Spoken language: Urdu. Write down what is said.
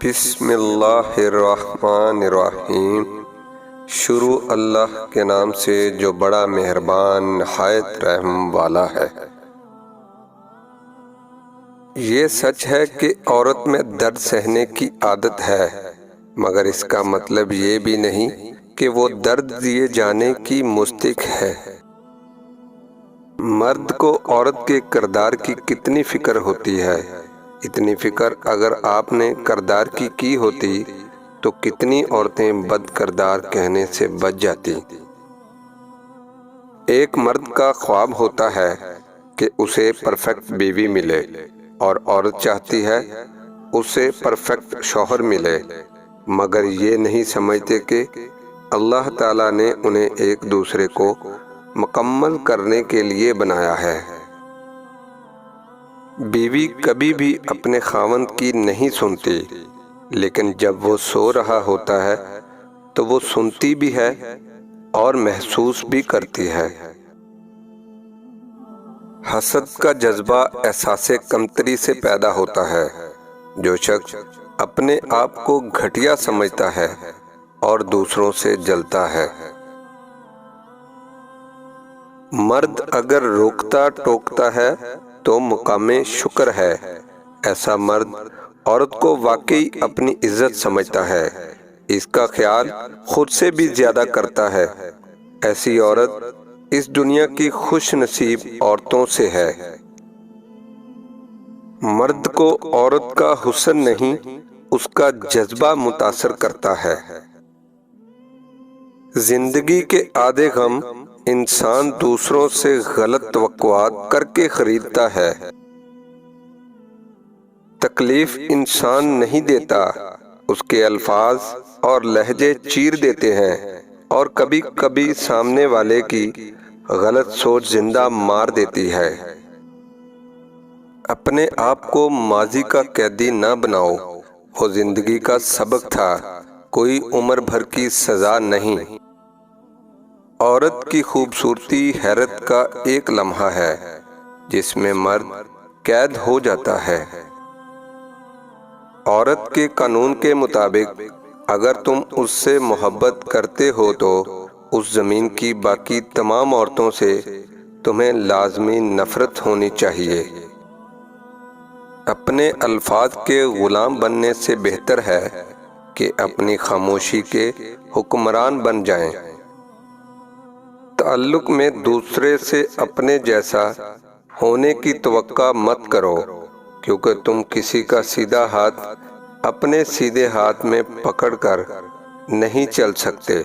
بسم اللہ الرحمن الرحیم۔ شروع اللہ کے نام سے جو بڑا مہربان نہایت رحم والا ہے۔ یہ سچ ہے کہ عورت میں درد سہنے کی عادت ہے، مگر اس کا مطلب یہ بھی نہیں کہ وہ درد دیے جانے کی مستحق ہے۔ مرد کو عورت کے کردار کی کتنی فکر ہوتی ہے، اتنی فکر اگر آپ نے کردار کی ہوتی تو کتنی عورتیں بد کردار کہنے سے بچ جاتی۔ ایک مرد کا خواب ہوتا ہے کہ اسے پرفیکٹ بیوی ملے، اور عورت چاہتی ہے اسے پرفیکٹ شوہر ملے، مگر یہ نہیں سمجھتے کہ اللہ تعالیٰ نے انہیں ایک دوسرے کو مکمل کرنے کے لیے بنایا ہے۔ بیوی کبھی بھی اپنے خاوند کی نہیں سنتی، لیکن جب وہ سو رہا ہوتا ہے تو وہ سنتی بھی ہے اور محسوس بھی کرتی ہے۔ حسد کا جذبہ احساس کمتری سے پیدا ہوتا ہے۔ جو شخص اپنے آپ کو گھٹیا سمجھتا ہے اور دوسروں سے جلتا ہے۔ مرد اگر روکتا ٹوکتا ہے تو مقام شکر ہے۔ ایسا مرد عورت کو واقعی اپنی عزت سمجھتا ہے، اس کا خیال خود سے بھی زیادہ کرتا ہے۔ ایسی عورت اس دنیا کی خوش نصیب عورتوں سے ہے۔ مرد کو عورت کا حسن نہیں، اس کا جذبہ متاثر کرتا ہے۔ زندگی کے آدھے غم انسان دوسروں سے غلط توقعات کر کے خریدتا ہے۔ تکلیف انسان نہیں دیتا، اس کے الفاظ اور لہجے چیر دیتے ہیں، اور کبھی کبھی سامنے والے کی غلط سوچ زندہ مار دیتی ہے۔ اپنے آپ کو ماضی کا قیدی نہ بناؤ، وہ زندگی کا سبق تھا، کوئی عمر بھر کی سزا نہیں۔ عورت کی خوبصورتی حیرت کا ایک لمحہ ہے جس میں مرد قید ہو جاتا ہے۔ عورت کے قانون کے مطابق اگر تم اس سے محبت کرتے ہو تو اس زمین کی باقی تمام عورتوں سے تمہیں لازمی نفرت ہونی چاہیے۔ اپنے الفاظ کے غلام بننے سے بہتر ہے کہ اپنی خاموشی کے حکمران بن جائیں۔ تعلق میں دوسرے سے اپنے جیسا ہونے کی توقع مت کرو، کیونکہ تم کسی کا سیدھا ہاتھ اپنے سیدھے ہاتھ میں پکڑ کر نہیں چل سکتے۔